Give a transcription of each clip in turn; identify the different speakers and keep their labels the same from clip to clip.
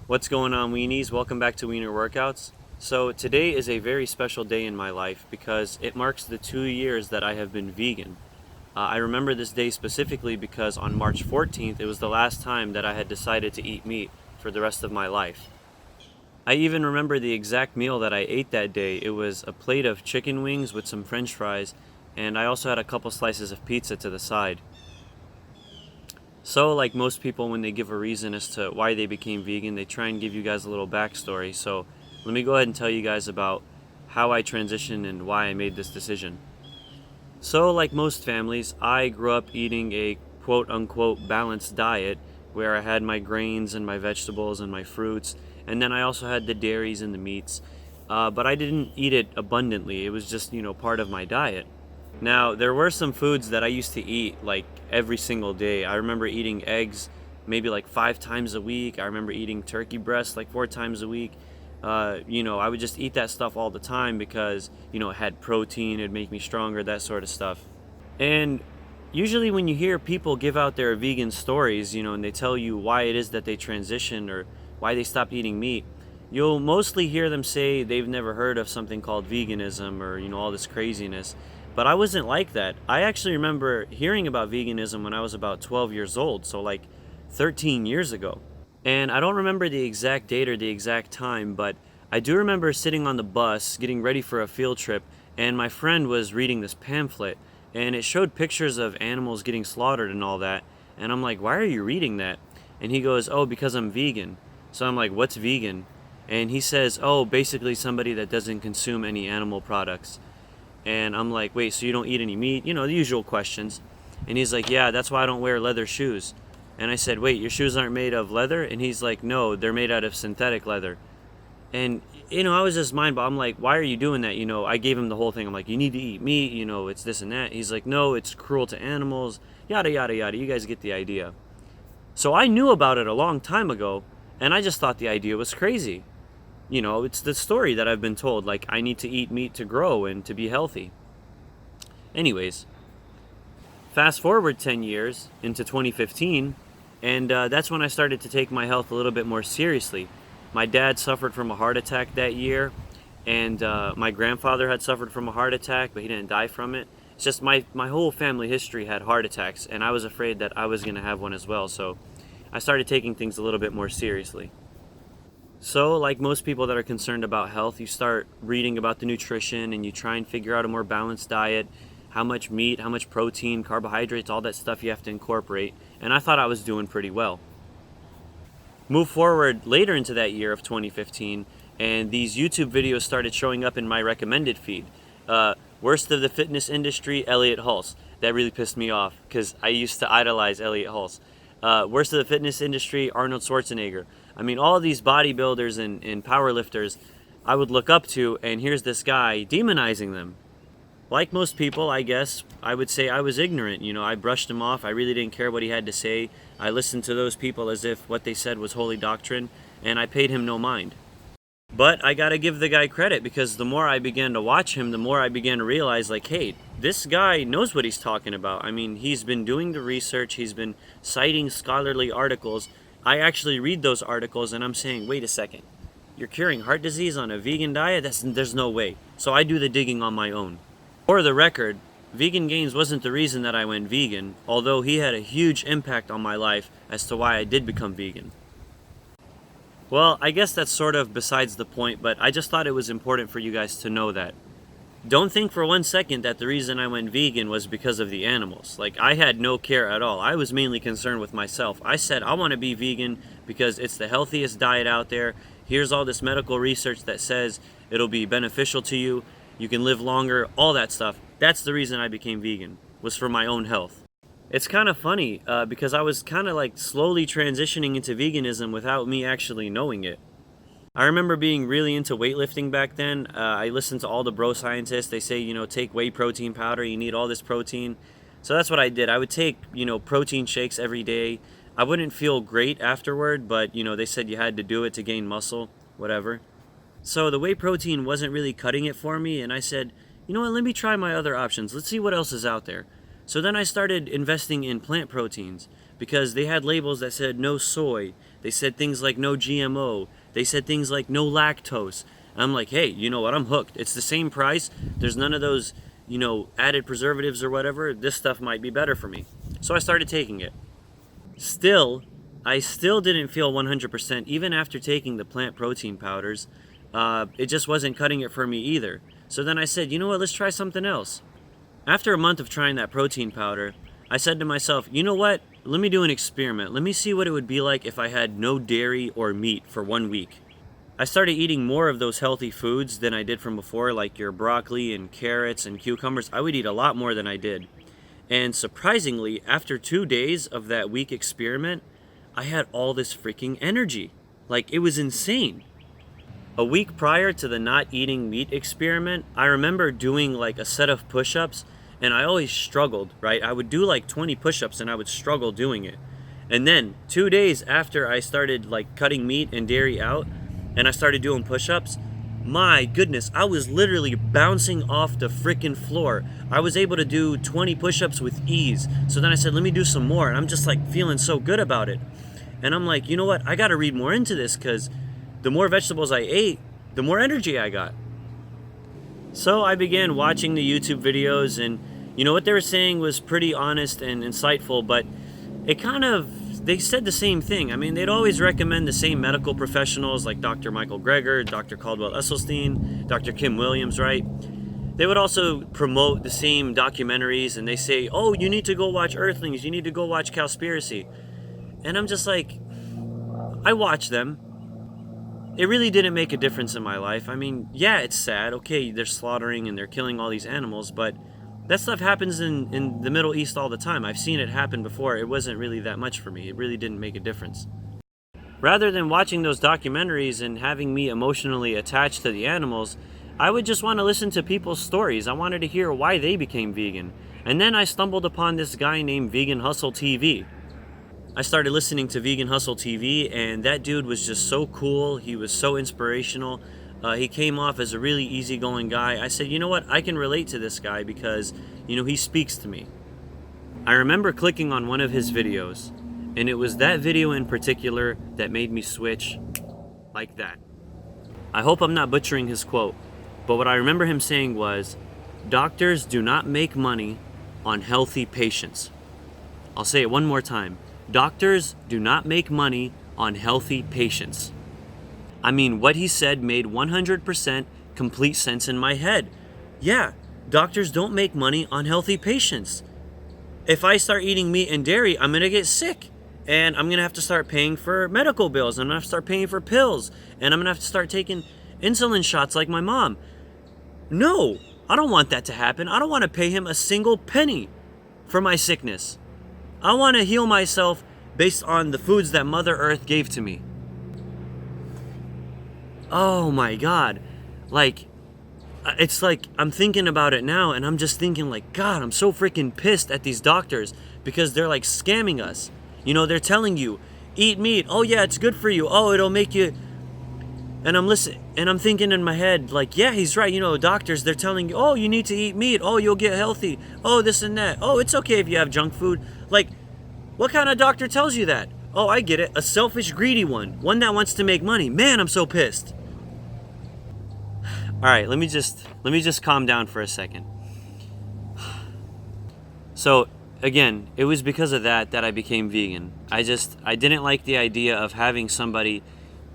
Speaker 1: What's going on, Weenies? Welcome back to Wiener Workouts. So today is a very special day in my life because it marks the 2 years that I have been vegan. I remember this day specifically because on March 14th, it was the last time that I had decided to eat meat for the rest of my life. I even remember the exact meal that I ate that day. It was a plate of chicken wings with some french fries, and I also had a couple slices of pizza to the side. So, like most people, when they give a reason as to why they became vegan, they try and give you guys a little backstory. So, let me go ahead and tell you guys about how I transitioned and why I made this decision. So, like most families, I grew up eating a quote unquote balanced diet where I had my grains and my vegetables and my fruits, and then I also had the dairies and the meats. But I didn't eat it abundantly, it was just, part of my diet. Now, there were some foods that I used to eat like every single day. I remember eating eggs maybe like 5 times a week. I remember eating turkey breast like 4 times a week. I would just eat that stuff all the time because, it had protein, it'd make me stronger, that sort of stuff. And usually when you hear people give out their vegan stories, and they tell you why it is that they transitioned or why they stopped eating meat, you'll mostly hear them say they've never heard of something called veganism or, all this craziness. But I wasn't like that. I actually remember hearing about veganism when I was about 12 years old, so like 13 years ago. And I don't remember the exact date or the exact time, but I do remember sitting on the bus getting ready for a field trip, and my friend was reading this pamphlet, and it showed pictures of animals getting slaughtered and all that. And I'm like, why are you reading that? And he goes, oh, because I'm vegan. So I'm like, what's vegan? And he says, oh, basically somebody that doesn't consume any animal products. And I'm like, wait, so you don't eat any meat? The usual questions. And he's like, yeah, that's why I don't wear leather shoes. And I said, wait, your shoes aren't made of leather? And he's like, no, they're made out of synthetic leather. And, I was just mind boggling. I'm like, why are you doing that? I gave him the whole thing. I'm like, you need to eat meat, it's this and that. He's like, no, it's cruel to animals, yada, yada, yada. You guys get the idea. So I knew about it a long time ago, and I just thought the idea was crazy. It's the story that I've been told, like, I need to eat meat to grow and to be healthy. Anyways, fast forward 10 years into 2015, and that's when I started to take my health a little bit more seriously. My dad suffered from a heart attack that year, and my grandfather had suffered from a heart attack, but he didn't die from it. It's just my whole family history had heart attacks, and I was afraid that I was going to have one as well, so I started taking things a little bit more seriously. So, like most people that are concerned about health, you start reading about the nutrition and you try and figure out a more balanced diet, how much meat, how much protein, carbohydrates, all that stuff you have to incorporate. And I thought I was doing pretty well. Move forward later into that year of 2015, and these YouTube videos started showing up in my recommended feed. Worst of the fitness industry, Elliot Hulse. That really pissed me off because I used to idolize Elliot Hulse. Worst of the fitness industry, Arnold Schwarzenegger. I mean, all of these bodybuilders and powerlifters I would look up to, and here's this guy demonizing them. Like most people, I guess, I would say I was ignorant. I brushed him off. I really didn't care what he had to say. I listened to those people as if what they said was holy doctrine, and I paid him no mind. But I gotta give the guy credit because the more I began to watch him, the more I began to realize, like, hey, this guy knows what he's talking about. I mean, he's been doing the research, he's been citing scholarly articles. I actually read those articles and I'm saying, wait a second, you're curing heart disease on a vegan diet? There's no way. So I do the digging on my own. For the record, Vegan Gains wasn't the reason that I went vegan, although he had a huge impact on my life as to why I did become vegan. Well, I guess that's sort of besides the point, but I just thought it was important for you guys to know that. Don't think for one second that the reason I went vegan was because of the animals. Like, I had no care at all. I was mainly concerned with myself. I said, I want to be vegan because it's the healthiest diet out there. Here's all this medical research that says it'll be beneficial to you. You can live longer, all that stuff. That's the reason I became vegan, was for my own health. It's kind of funny because I was kind of like slowly transitioning into veganism without me actually knowing it. I remember being really into weightlifting back then. I listened to all the bro scientists. They say, take whey protein powder. You need all this protein. So that's what I did. I would take, protein shakes every day. I wouldn't feel great afterward, but, they said you had to do it to gain muscle, whatever. So the whey protein wasn't really cutting it for me. And I said, you know what, let me try my other options. Let's see what else is out there. So then I started investing in plant proteins because they had labels that said no soy, They said things like no GMO. They said things like no lactose. I'm like, hey, you know what? I'm hooked. It's the same price. There's none of those, added preservatives or whatever. This stuff might be better for me. So I started taking it. I still didn't feel 100% even after taking the plant protein powders. It just wasn't cutting it for me either. So then I said, you know what? Let's try something else. After a month of trying that protein powder, I said to myself, you know what? Let me do an experiment. Let me see what it would be like if I had no dairy or meat for 1 week. I started eating more of those healthy foods than I did from before, like your broccoli and carrots and cucumbers. I would eat a lot more than I did. And surprisingly, after 2 days of that week experiment, I had all this freaking energy. Like, it was insane. A week prior to the not eating meat experiment, I remember doing like a set of push-ups, and I always struggled, right? I would do like 20 push-ups and I would struggle doing it. And then 2 days after I started like cutting meat and dairy out, and I started doing push-ups, my goodness, I was literally bouncing off the freaking floor. I was able to do 20 push-ups with ease. So then I said, let me do some more. And I'm just like feeling so good about it. And I'm like, you know what? I got to read more into this, because the more vegetables I ate, the more energy I got. So I began watching the YouTube videos, and what they were saying was pretty honest and insightful, but they said the same thing. I mean, they'd always recommend the same medical professionals like Dr. Michael Greger, Dr. Caldwell Esselstyn, Dr. Kim Williams, right? They would also promote the same documentaries, and they say, oh, you need to go watch Earthlings, you need to go watch Cowspiracy. And I'm just like, I watch them. It really didn't make a difference in my life. I mean, yeah, it's sad. Okay, they're slaughtering and they're killing all these animals, but that stuff happens in the Middle East all the time. I've seen it happen before. It wasn't really that much for me. It really didn't make a difference. Rather than watching those documentaries and having me emotionally attached to the animals, I would just want to listen to people's stories. I wanted to hear why they became vegan. And then I stumbled upon this guy named Vegan Hustle TV. I started listening to Vegan Hustle TV, and that dude was just so cool. He was so inspirational. He came off as a really easygoing guy. I said, you know what? I can relate to this guy because, he speaks to me. I remember clicking on one of his videos, and it was that video in particular that made me switch like that. I hope I'm not butchering his quote, but what I remember him saying was, doctors do not make money on healthy patients. I'll say it one more time. Doctors do not make money on healthy patients. I mean, what he said made 100% complete sense in my head. Yeah, doctors don't make money on healthy patients. If I start eating meat and dairy, I'm going to get sick. And I'm going to have to start paying for medical bills. I'm going to have to start paying for pills. And I'm going to have to start taking insulin shots like my mom. No, I don't want that to happen. I don't want to pay him a single penny for my sickness. I want to heal myself based on the foods that Mother Earth gave to me. Oh my God. It's like I'm thinking about it now, and I'm just thinking like, God, I'm so freaking pissed at these doctors because they're like scamming us. They're telling you, eat meat. Oh yeah, it's good for you. Oh, it'll make you. And I'm listening, and I'm thinking in my head, like, yeah, he's right. Doctors, they're telling you, oh, you need to eat meat. Oh, you'll get healthy. Oh, this and that. Oh, it's okay if you have junk food. Like, what kind of doctor tells you that? Oh, I get it. A selfish, greedy one. One that wants to make money. Man, I'm so pissed. All right, let me just calm down for a second. So, again, it was because of that I became vegan. I didn't like the idea of having somebody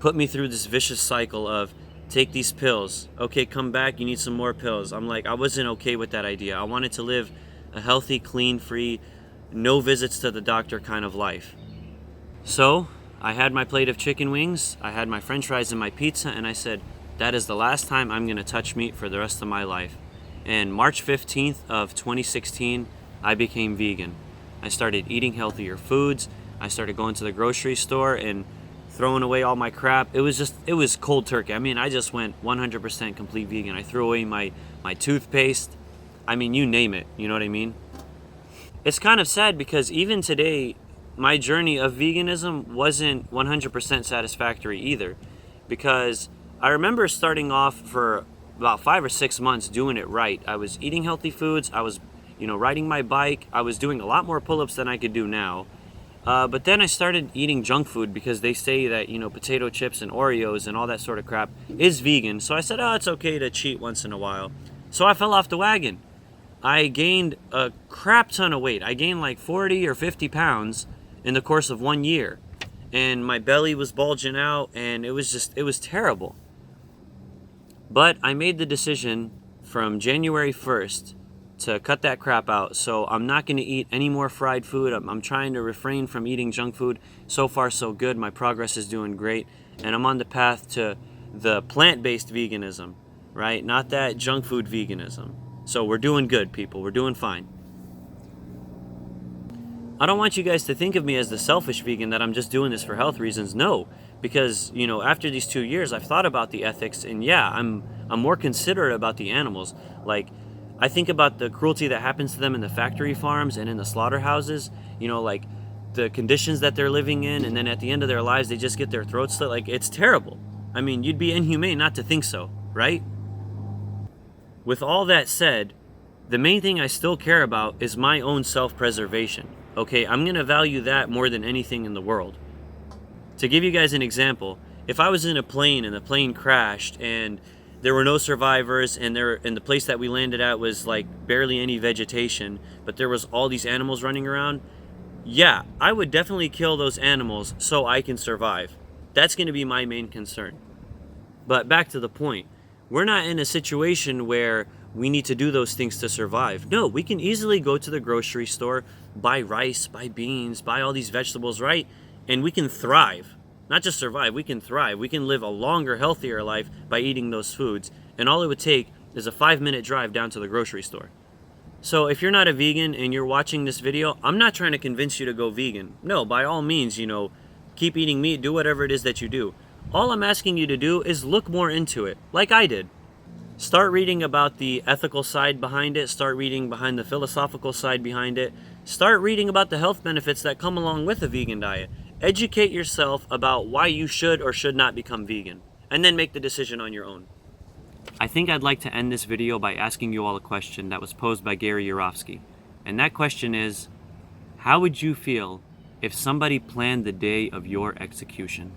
Speaker 1: put me through this vicious cycle of take these pills. Okay, come back, you need some more pills. I'm like, I wasn't okay with that idea. I wanted to live a healthy, clean, free, no visits to the doctor kind of life. So, I had my plate of chicken wings, I had my french fries and my pizza, and I said, that is the last time I'm going to touch meat for the rest of my life. And March 15th of 2016, I became vegan. I started eating healthier foods. I started going to the grocery store and throwing away all my crap. It was cold turkey. I mean, I just went 100% complete vegan. I threw away my toothpaste. I mean, you name it. You know what I mean? It's kind of sad because even today, my journey of veganism wasn't 100% satisfactory either, because I remember starting off for about 5 or 6 months doing it right. I was eating healthy foods. I was, riding my bike. I was doing a lot more pull-ups than I could do now. But then I started eating junk food because they say that, potato chips and Oreos and all that sort of crap is vegan. So I said, oh, it's okay to cheat once in a while. So I fell off the wagon. I gained a crap ton of weight. I gained like 40 or 50 pounds in the course of 1 year. And my belly was bulging out, and it was terrible. But I made the decision from January 1st to cut that crap out. So I'm not going to eat any more fried food. I'm trying to refrain from eating junk food. So far, so good. My progress is doing great. And I'm on the path to the plant-based veganism, right? Not that junk food veganism. So we're doing good, people. We're doing fine. I don't want you guys to think of me as the selfish vegan that I'm just doing this for health reasons. No, because, after these 2 years, I've thought about the ethics, and yeah, I'm more considerate about the animals. Like, I think about the cruelty that happens to them in the factory farms and in the slaughterhouses, like the conditions that they're living in, and then at the end of their lives, they just get their throats slit. Like, it's terrible. I mean, you'd be inhumane not to think so, right? With all that said, the main thing I still care about is my own self-preservation. Okay, I'm going to value that more than anything in the world. To give you guys an example, if I was in a plane and the plane crashed and there were no survivors and the place that we landed at was like barely any vegetation, but there was all these animals running around, yeah, I would definitely kill those animals so I can survive. That's going to be my main concern. But back to the point, we're not in a situation where we need to do those things to survive. No, we can easily go to the grocery store, buy rice, buy beans, buy all these vegetables, right? And we can thrive. Not just survive, we can thrive. We can live a longer, healthier life by eating those foods. And all it would take is a 5-minute drive down to the grocery store. So if you're not a vegan and you're watching this video, I'm not trying to convince you to go vegan. No, by all means, keep eating meat, do whatever it is that you do. All I'm asking you to do is look more into it, like I did. Start reading about the ethical side behind it. Start reading behind the philosophical side behind it. Start reading about the health benefits that come along with a vegan diet. Educate yourself about why you should or should not become vegan, and then make the decision on your own. I think I'd like to end this video by asking you all a question that was posed by Gary Yourofsky. And that question is, how would you feel if somebody planned the day of your execution?